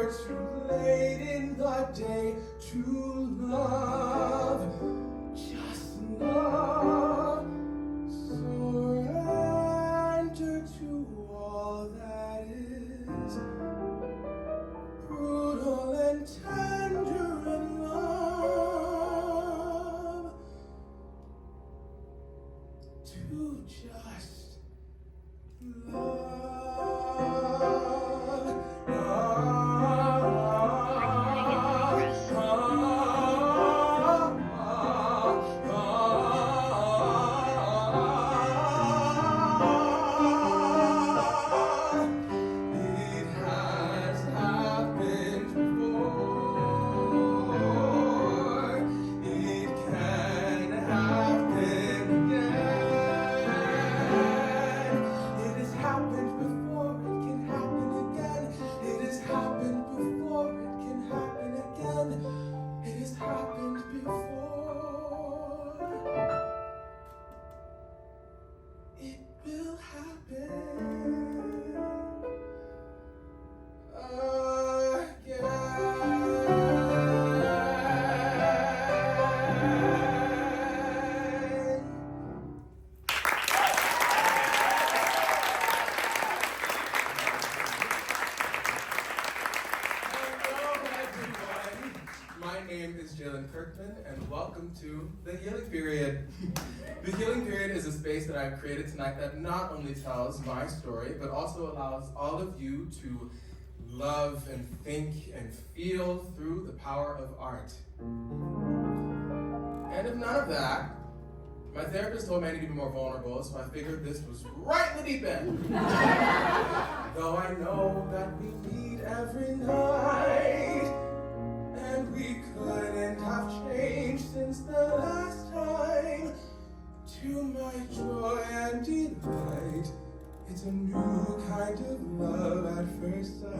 never too late in the day to love, just love. Surrender to all that is brutal and tender in love, to just love. And welcome to the Healing Period. The Healing Period is a space that I've created tonight that not only tells my story, but also allows all of you to love and think and feel through the power of art. And if none of that, my therapist told me I needed to be more vulnerable, so I figured this was right in the deep end. Though I know that we meet every night, and we couldn't have changed since the last time. To my joy and delight, it's a new kind of love at first sight.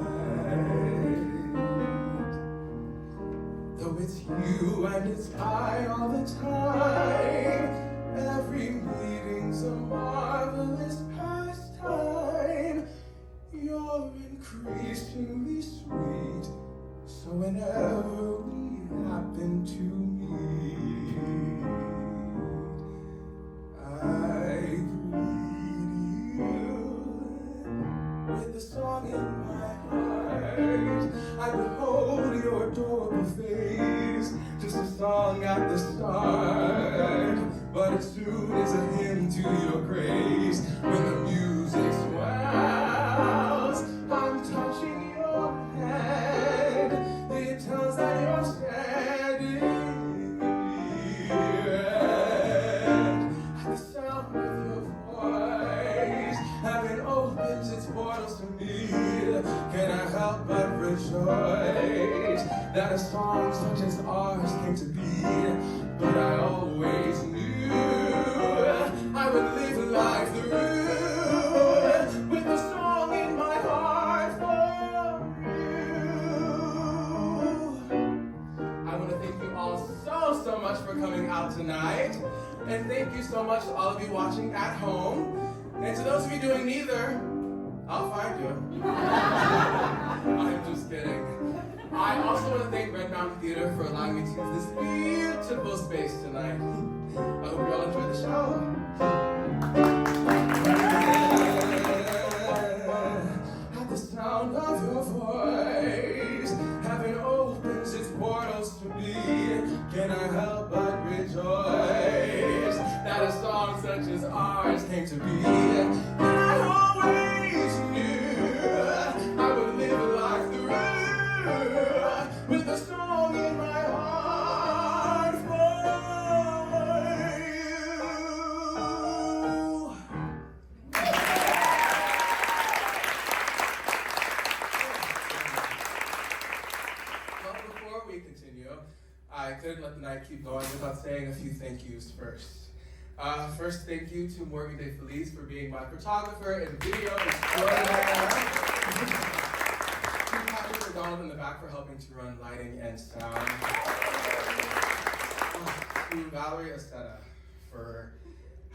Though it's you and it's I all the time, every meeting's a marvelous pastime. You're increasingly sweet, so whenever we happen to meet, I greet you with a song in my heart. I behold your adorable face, just a song at the start, but as soon as a hymn to your grace, when the music swells, I'm touching your hand. It tells that you're standing near, and at the sound of your voice, heaven opens its portals to me. Can I help but rejoice that a song such as ours came to be? But I always knew I would live life through with a song in my heart for I want to thank you all so much for coming out tonight. And thank you so much to all of you watching at home. And to those of you doing neither, I'll find you. I'm just kidding. I also want to thank Red Mountain Theater for allowing me to use this beautiful space tonight. I hope you all enjoy the show. At the sound of your voice, heaven opens its portals to me. Can I help but rejoice that a song such as ours came to be? And I always knew I would live life through with a song in my heart for you. Well, before we continue, I couldn't let the night keep going without saying a few thank yous first. First, thank you to Morgan De Felice for being my photographer and video extraordinaire. To MacDonald in the back for helping to run lighting and sound. To Valerie Esteta for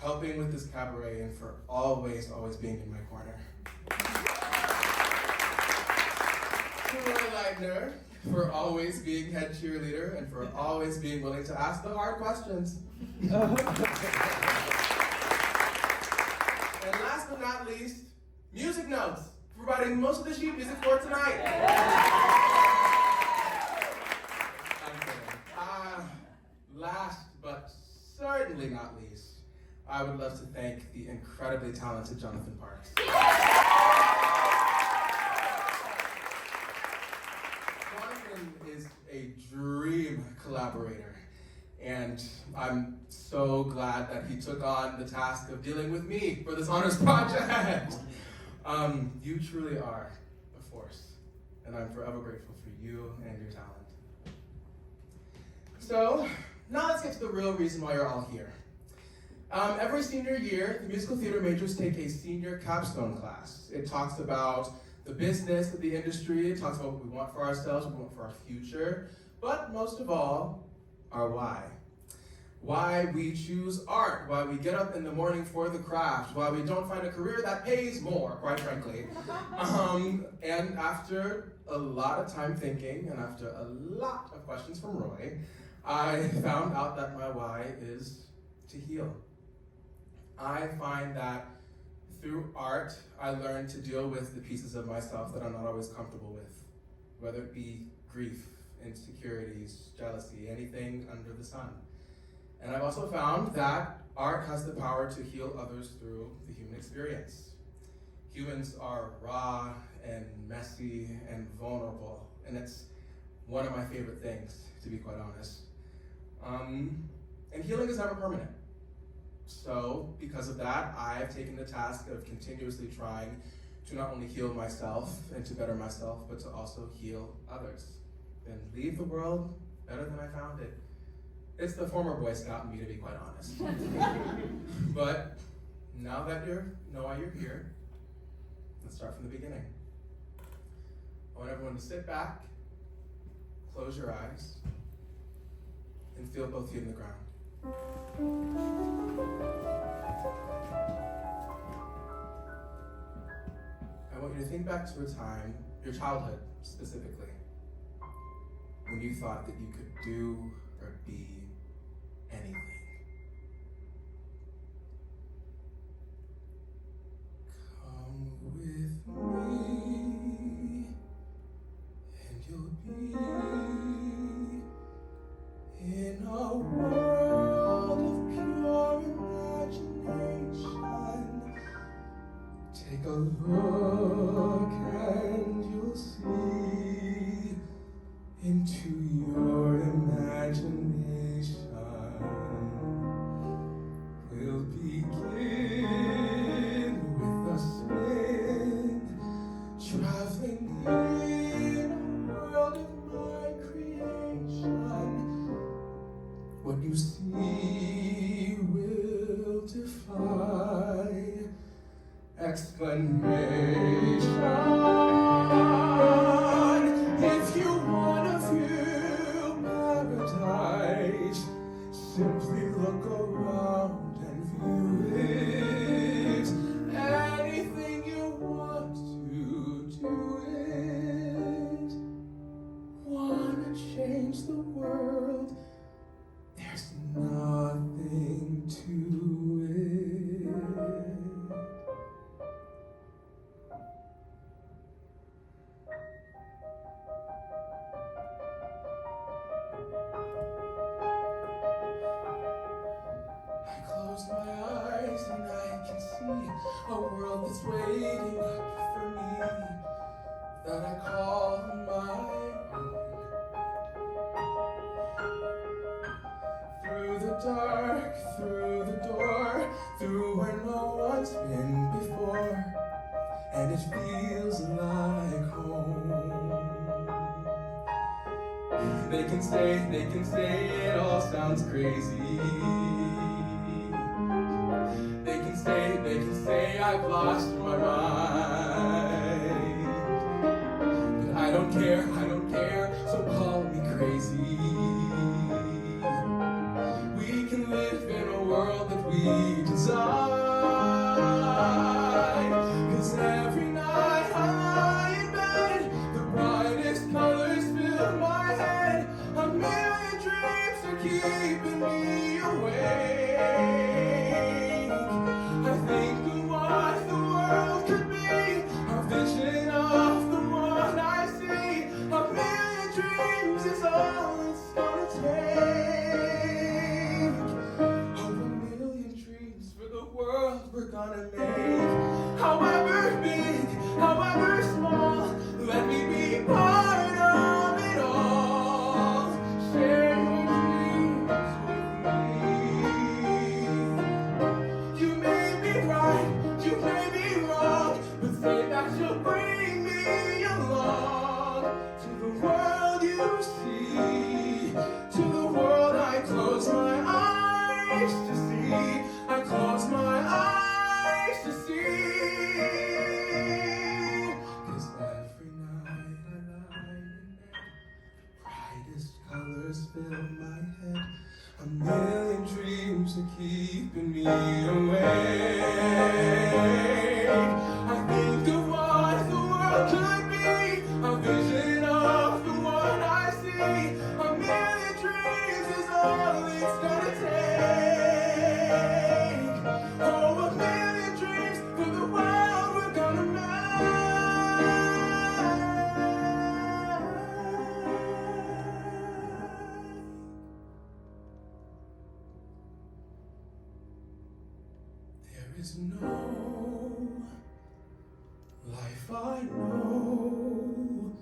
helping with this cabaret and for always being in my corner. to Roy Leitner for always being head cheerleader and for always being willing to ask the hard questions. And last but not least, Music Notes, providing most of the sheet music for tonight. I'm kidding. Last but certainly not least, I would love to thank the incredibly talented Jonathan Parks. Jonathan is a dream collaborator, and I'm so glad that he took on the task of dealing with me for this honors project. You truly are a force, and I'm forever grateful for you and your talent. So, now let's get to the real reason why you're all here. Every senior year, the musical theater majors take a senior capstone class. It talks about the business of the industry, it talks about what we want for ourselves, what we want for our future, but most of all, our why. Why we choose art, why we get up in the morning for the craft, why we don't find a career that pays more, quite frankly. And after a lot of time thinking, and after a lot of questions from Roy, I found out that my why is to heal. I find that through art, I learn to deal with the pieces of myself that I'm not always comfortable with, whether it be grief, insecurities, jealousy, anything under the sun. And I've also found that art has the power to heal others through the human experience. Humans are raw and messy and vulnerable, and it's one of my favorite things, to be quite honest. And healing is never permanent. So, because of that, I've taken the task of continuously trying to not only heal myself and to better myself, but to also heal others and leave the world better than I found it. It's the former Boy Scout in me, to be quite honest. But now that you know why you're here, let's start from the beginning. I want everyone to sit back, close your eyes, and feel both feet in the ground. I want you to think back to a time, your childhood specifically, when you thought that you could do or be anything. Come with me, and you'll be in a world of pure imagination. Take a look and you'll see into your imagination. We'll begin with a spin, traveling in a world of my creation. What you see will defy explanation. If you wanna feel paradise, simply look around and view it. Anything you want to do it. Wanna change the world? There's nothing to it. I close my eyes and I can see a world that's waiting up for me, that I call my own. Through the dark, through the door, through where no one's been before, and it feels like home. They can say it all sounds crazy. They can say I've lost my mind. But I don't care, so call me crazy. We can live in a world that we design. 'Cause every night I lie in bed, the brightest me awake. I think of what the world could be, a vision of the one I see. A million dreams is all it's gonna take. Oh, a million dreams for the world we're gonna make. There is no life I know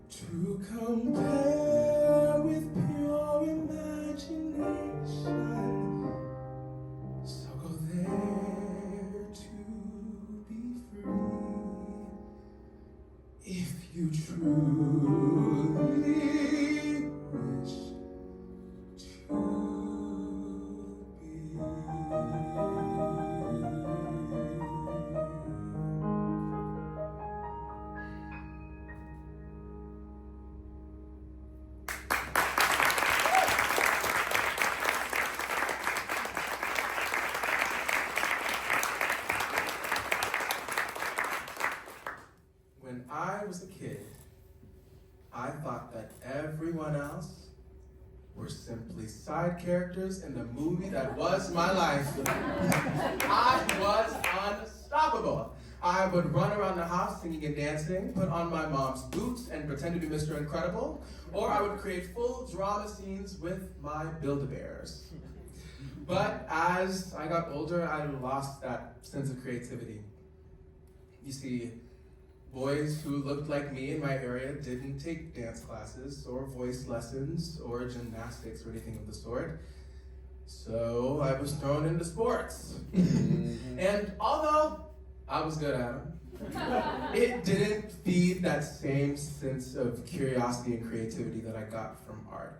to compare with pure imagination. So go there to be free. If you truly wish to be. When I was a kid, I thought that everyone else were simply side characters in the movie that was my life. I was unstoppable. I would run around the house singing and dancing, put on my mom's boots and pretend to be Mr. Incredible, or I would create full drama scenes with my Build-A-Bears. But as I got older, I lost that sense of creativity. You see, boys who looked like me in my area didn't take dance classes or voice lessons or gymnastics or anything of the sort. So I was thrown into sports. And although I was good at them, it didn't feed that same sense of curiosity and creativity that I got from art.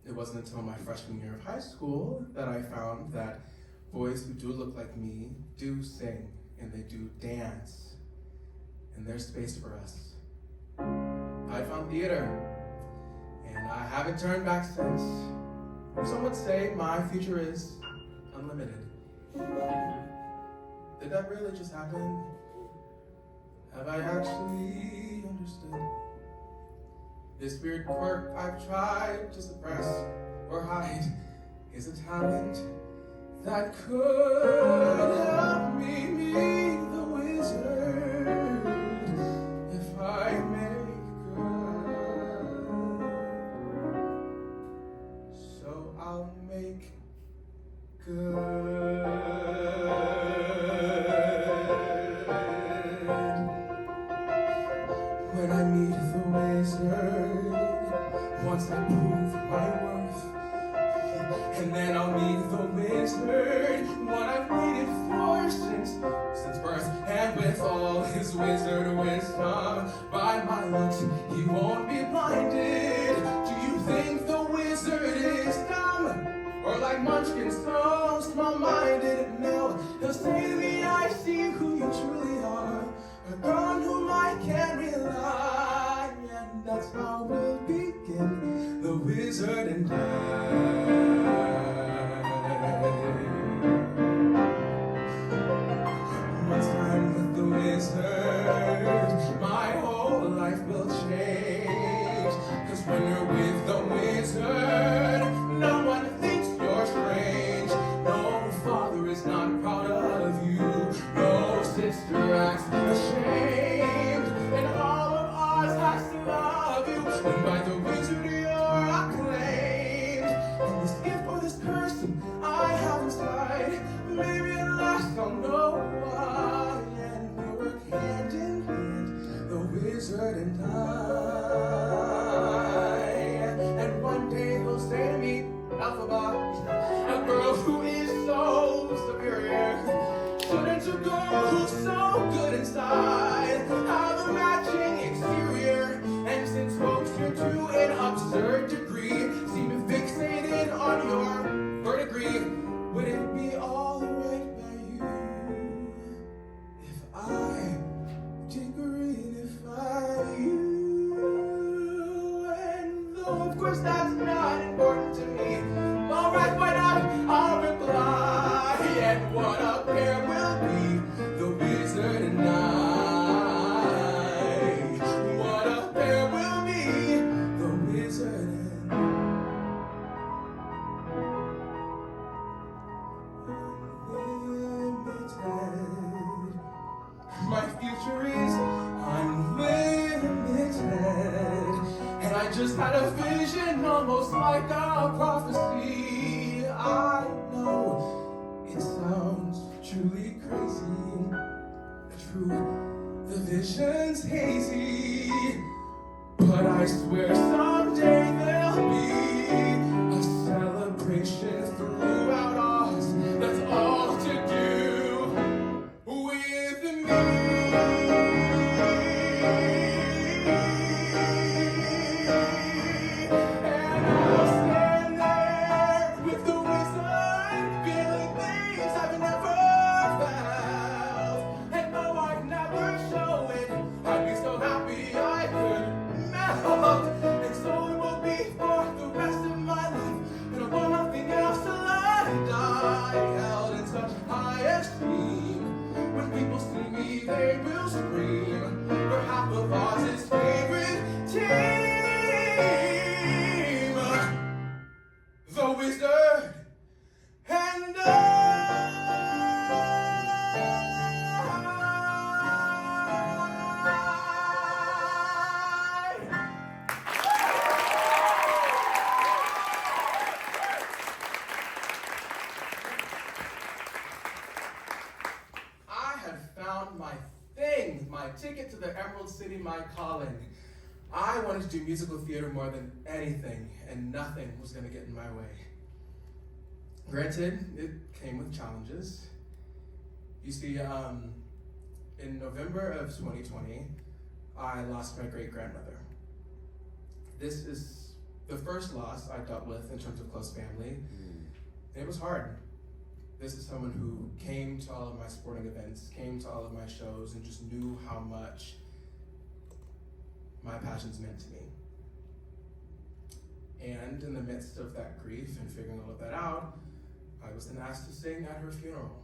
It wasn't until my freshman year of high school that I found that boys who do look like me do sing and they do dance. And there's space for us. I found theater, and I haven't turned back since. Some would say my future is unlimited. Did that really just happen? Have I actually understood? This weird quirk I've tried to suppress or hide is a talent that could help me meet the wizard. If I make good, so I'll make good. When I meet the wizard, once I prove my worth, and then I'll meet the wizard, what I've waited for since birth. And with all his wizard wisdom, by my looks he won't be blinded. Do you think the wizard is dumb, or like Munchkin so small-minded? No, he'll say to me, I see who you truly are, a girl on whom I can rely. And that's how we'll begin, the wizard and I. Once I'm with the wizard, my whole life will change. 'Cause when you're with the wizard, no one thinks you're strange. No father is not proud of you, no sister acts ashamed, and all of Oz has to love you. And by the wizard you're acclaimed. And this gift or this curse I have inside, maybe at last I'll know why. And we work hand in hand, the wizard and I. And one day he'll say to me, Alphaba, a girl who is so superior, shouldn't a girl who's so good inside have a matching exterior? And since folks here to an absurd degree seem fixated on your verdigris, would it be all right by you if I did greenify you? And though of course that's not important to me, alright, why not? I'll rip just had a vision, almost like a prophecy. I know it sounds truly crazy, true, the vision's hazy, but I swear someday there'll be a celebration throughout us that's all to do with me. They will scream for half of Oz's favorite team, the Wizard and I had found my thing, my ticket to the Emerald City, my calling. I wanted to do musical theater more than anything, and nothing was going to get in my way. Granted, it came with challenges. You see, in November of 2020, I lost my great-grandmother. This is the first loss I dealt with in terms of close family. It was hard. This is someone who came to all of my sporting events, came to all of my shows, and just knew how much my passions meant to me. And in the midst of that grief and figuring all of that out, I was then asked to sing at her funeral.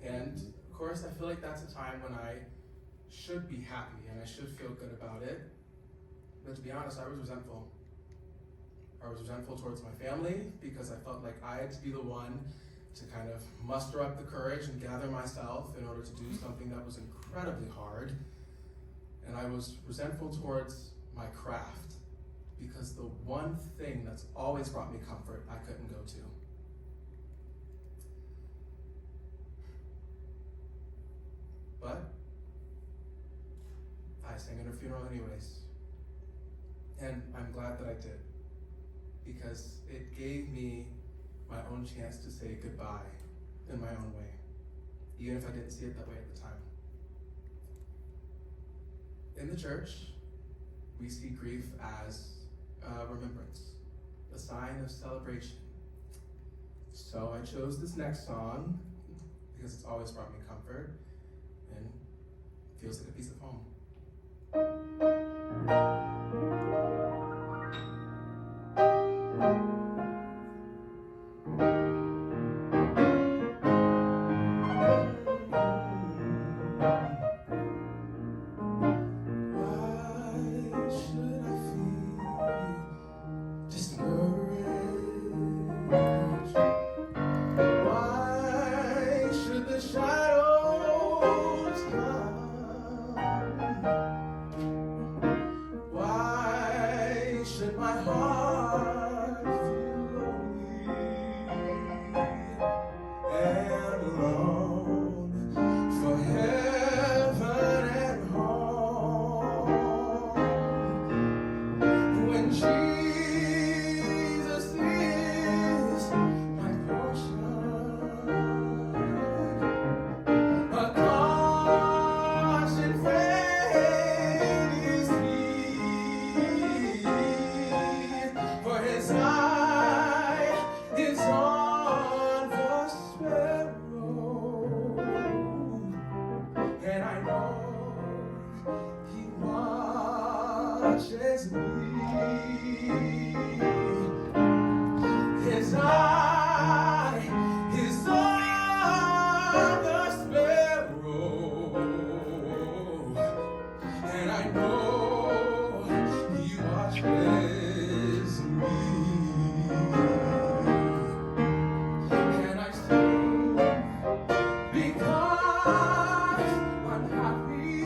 And of course, I feel like that's a time when I should be happy and I should feel good about it. But to be honest, I was resentful. I was resentful towards my family because I felt like I had to be the one to kind of muster up the courage and gather myself in order to do something that was incredibly hard. And I was resentful towards my craft because the one thing that's always brought me comfort, I couldn't go to. But I sang at her funeral anyways. And I'm glad that I did, because it gave me my own chance to say goodbye in my own way, even if I didn't see it that way at the time. In the church, we see grief as a remembrance, a sign of celebration. So I chose this next song because it's always brought me comfort and feels like a piece of home. Watches me. His eye is on the sparrow, and I know he watches me. And I sing because I'm happy.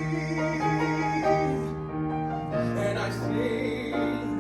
And I sing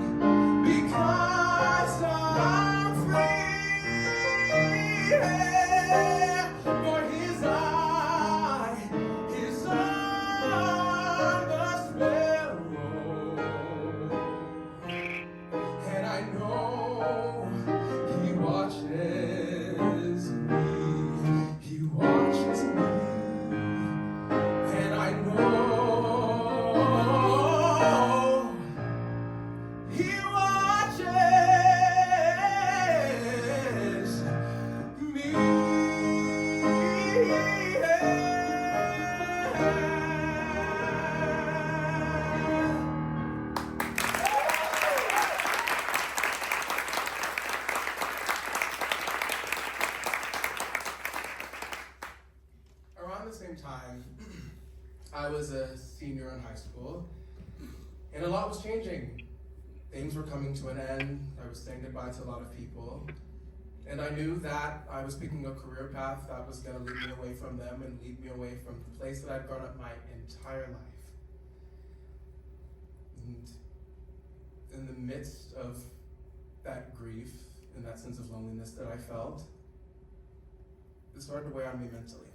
same time, I was a senior in high school, and a lot was changing. Things were coming to an end. I was saying goodbye to a lot of people. And I knew that I was picking a career path that was going to lead me away from them and lead me away from the place that I'd grown up my entire life. And in the midst of that grief and that sense of loneliness that I felt, it started to weigh on me mentally.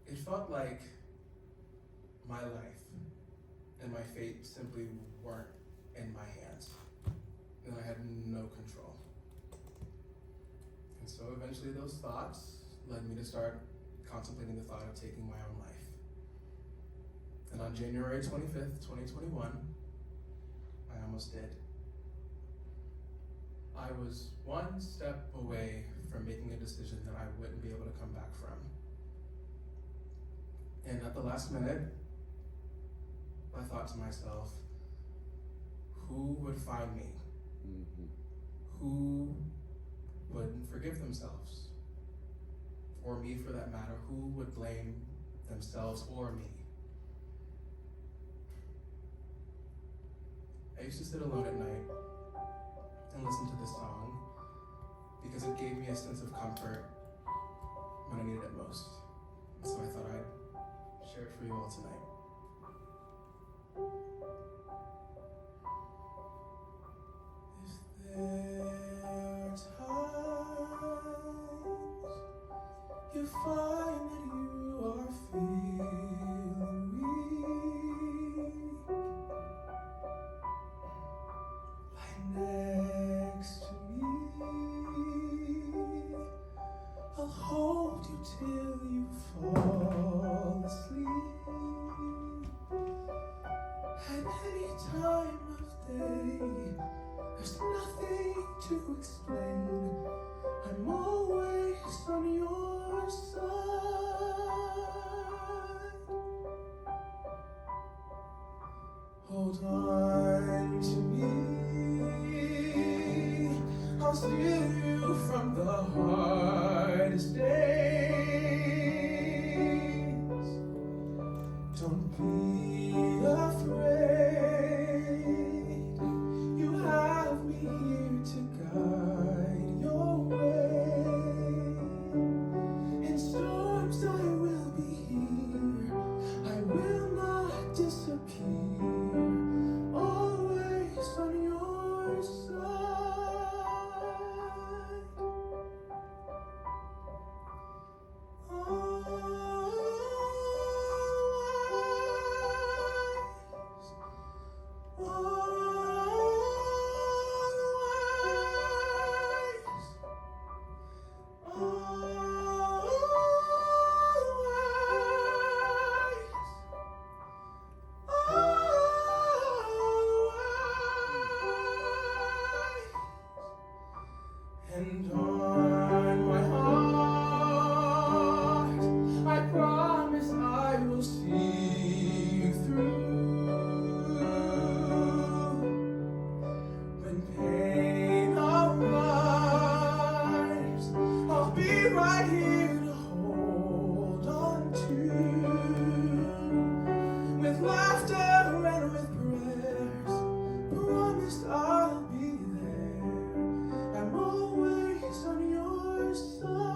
It felt like my life and my fate simply weren't in my hands, and I had no control. And so eventually those thoughts led me to start contemplating the thought of taking my own life. And on January 25th, 2021, I almost did. I was one step away from making a decision that I wouldn't be able to come back from. And at the last minute, I thought to myself, who would find me? Mm-hmm. Who would forgive themselves? Or me for that matter, who would blame themselves or me? I used to sit alone at night and listen to this song because it gave me a sense of comfort when I needed it most. And so I thought I'd share it for you all tonight. If there are times you find that you are feeling weak, lie next to me. I'll hold you till you fall asleep. At any time of day, there's nothing to explain. I'm always on your side. Hold on to me. I'll steal you from the hardest days. Don't be afraid. You have me here to guide your way. In storms I will be here. I will not disappear. Always on your side. And on my heart, I promise I will see you through. When pain arrives, I'll be right here to hold on to. With laughter and with prayers, promised I'll be there. I'm always on your side.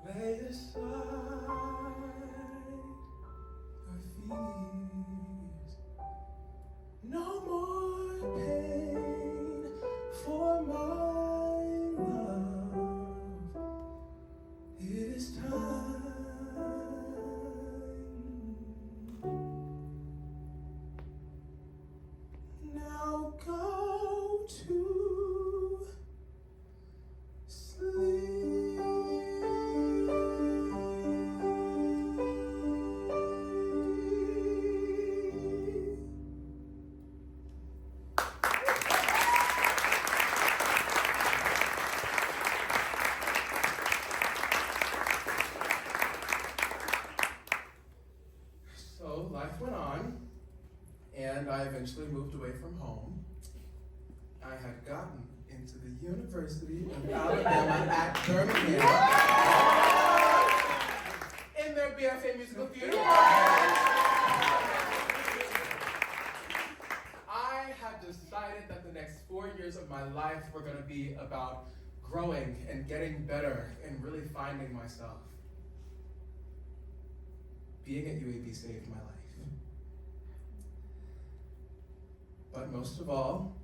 Lay aside your fears. No more pain, and I eventually moved away from home, I had gotten into the University of Alabama at Birmingham in their BFA musical theater. I had decided that the next 4 years of my life were going to be about growing and getting better and really finding myself. Being at UAB saved my life. But most of all,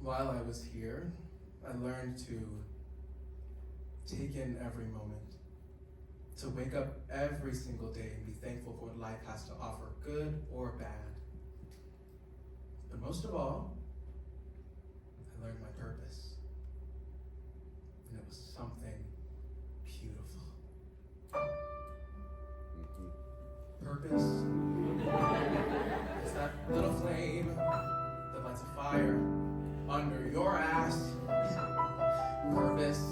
while I was here, I learned to take in every moment, to wake up every single day and be thankful for what life has to offer, good or bad. But most of all, I learned my purpose. And it was something beautiful. Purpose is that little flame that lights a fire under your ass. Purpose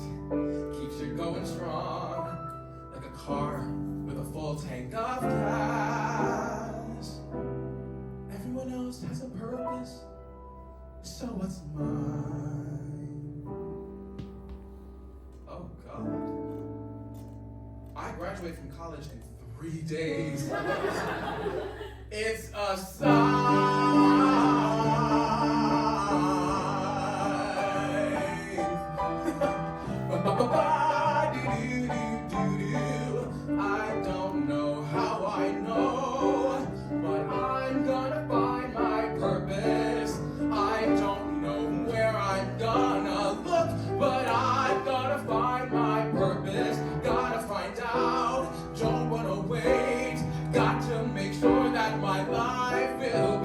keeps you going strong, like a car with a full tank of gas. Everyone else has a purpose, so what's mine? Oh God. I graduated from college in 3 days. It's a sign. I don't know how I know, but I'm gonna find my purpose. I don't know where I'm gonna look, but I'm gonna find my purpose. Gotta find out, don't wanna wait. Got to make sure that my life will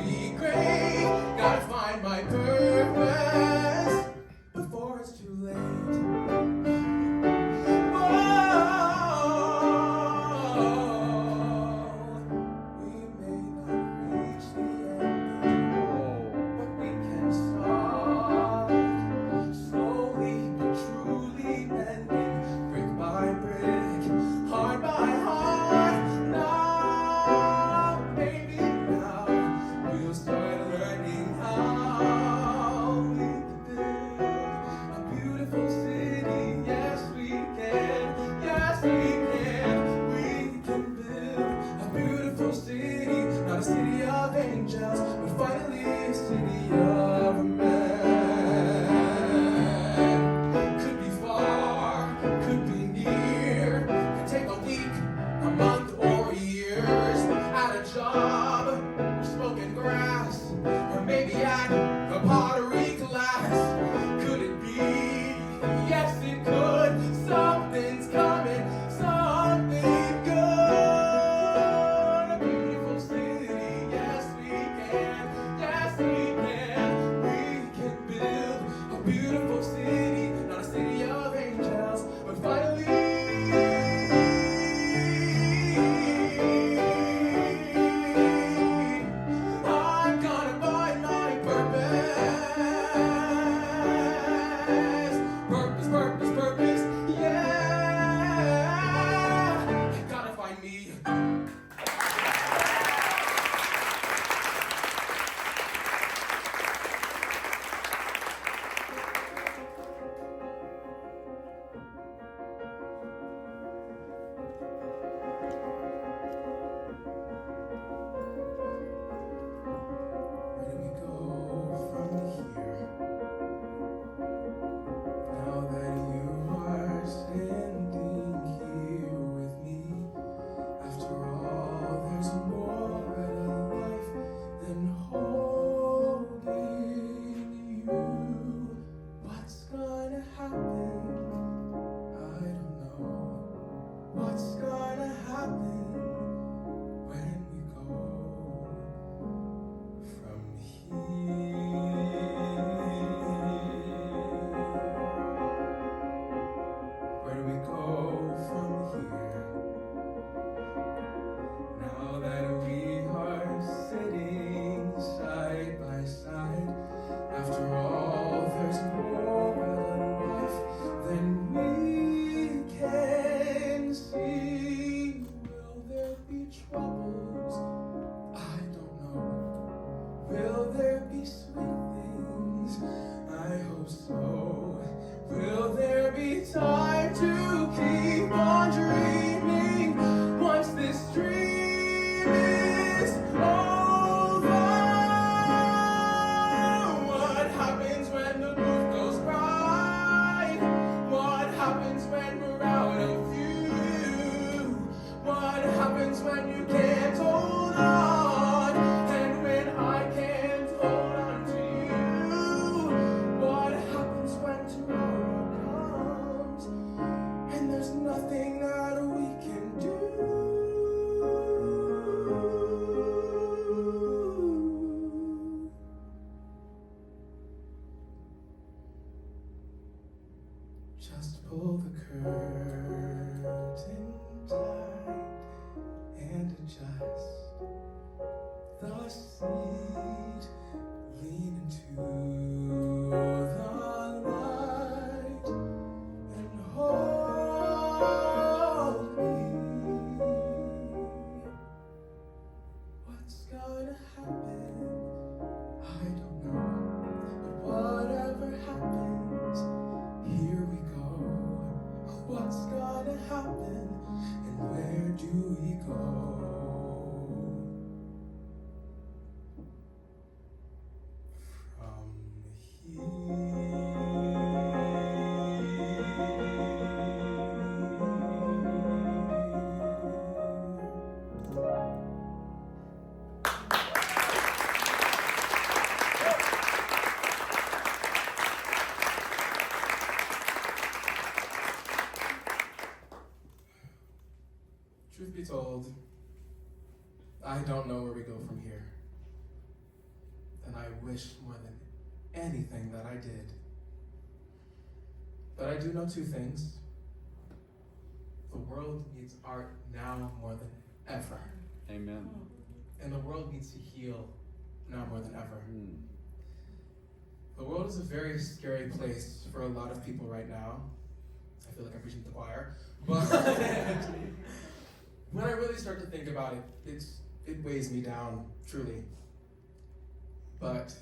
Will there be sweet things? I hope so. Will there be time to keep on dreaming once this dream is over? What happens when the booth goes bright? What happens when we're out of view? What happens when you can't hold on? And when I can't hold on to you? What happens when tomorrow comes and there's nothing that we can do? Just pull the curtain tight and adjust the seat. Lean into the light and hold me. What's gonna happen? I don't know. But whatever happens, here we go. What's gonna happen and where do we go? From Truth be told, I don't know where we go from here. And I wish more than anything that I did. But I do know two things. The world needs art now more than ever. Amen. And the world needs to heal now more than ever. The world is a very scary place for a lot of people right now. I feel like I'm preaching to the choir. But when I really start to think about it, it weighs me down, truly. But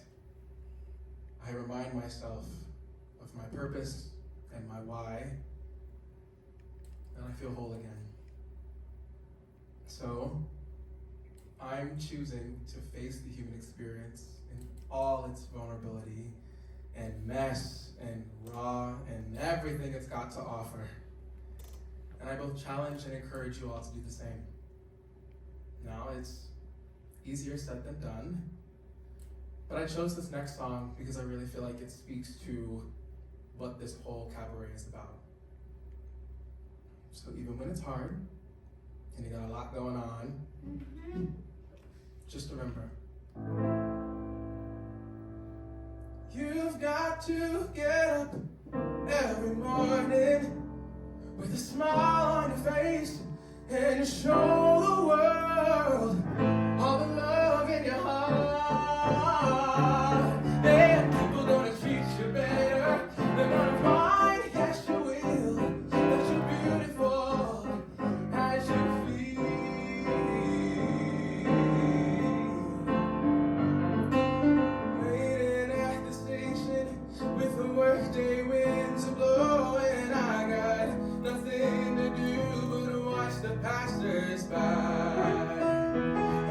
I remind myself of my purpose and my why, and I feel whole again. So, I'm choosing to face the human experience in all its vulnerability and mess and raw and everything it's got to offer. And I both challenge and encourage you all to do the same. Now, it's easier said than done, but I chose this next song because I really feel like it speaks to what this whole cabaret is about. So even when it's hard, and you got a lot going on, just remember, you've got to get up every morning with a smile on your face and show the world all the love in your heart. And people gonna treat you better. They're gonna find, yes you will, that you're beautiful as you feel. Waiting at the station with the workday winds blowing, I got nothing to do but watch the passers-by,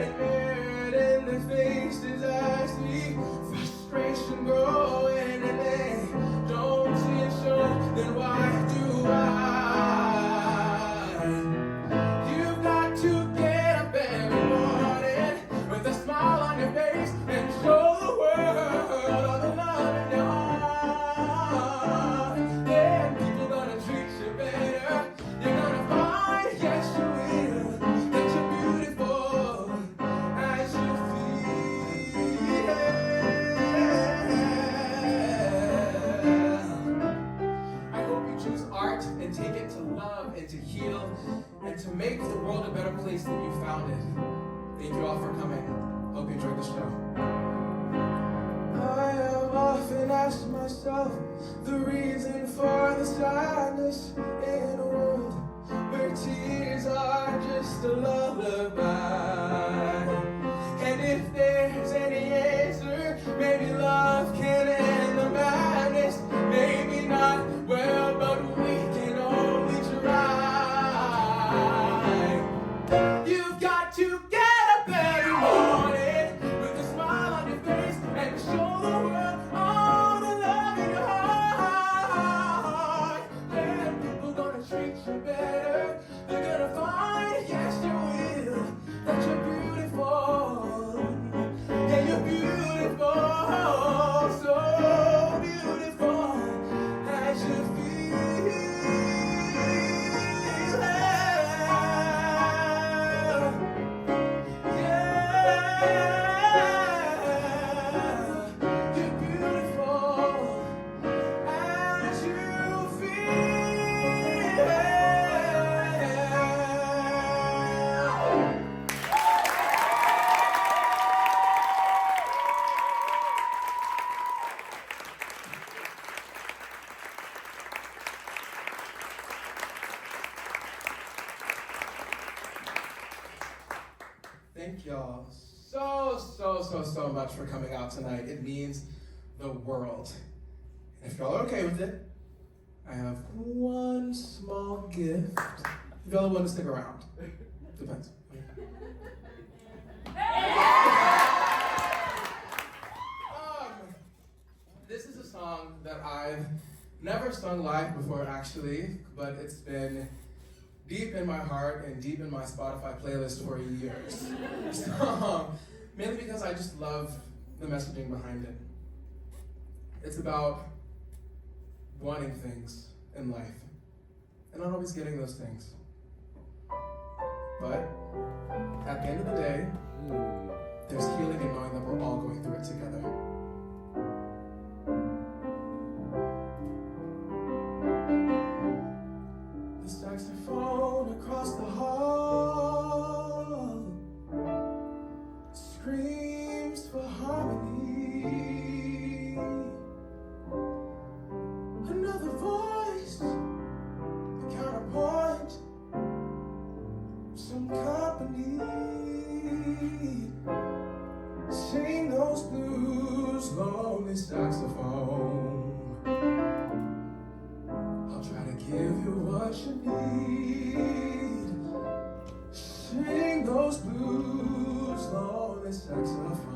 and mirrored in their faces I see frustration growing, and they don't see it show. Then why do I? You've got to get up every morning with a smile on your face and show the world all the love in your heart. And people gonna treat you better. You're gonna find, yes you will, that you're beautiful as you feel. I hope you choose art and take it to love and to heal and to make the world a better place than you found it. Thank you all for coming. Hope you enjoyed the show. I have often asked myself the reason for the sadness in a world where tears are just a lullaby. And if there's any answer Thank y'all so much for coming out tonight. It means the world. And if y'all are okay with it, I have one small gift. If y'all want to stick around. Depends. This is a song that I've never sung live before, actually, but it's been deep in my heart and deep in my Spotify playlist for years. Mainly because I just love the messaging behind it. It's about wanting things in life and not always getting those things. But at the end of the day, there's healing in knowing that we're all going through it together. The saxophone across the hall screams for harmony. Another voice, a counterpoint, some company. Sing those blues, lonely saxophone. I'll try to give you what you need. Sing those blues, lonely saxophone.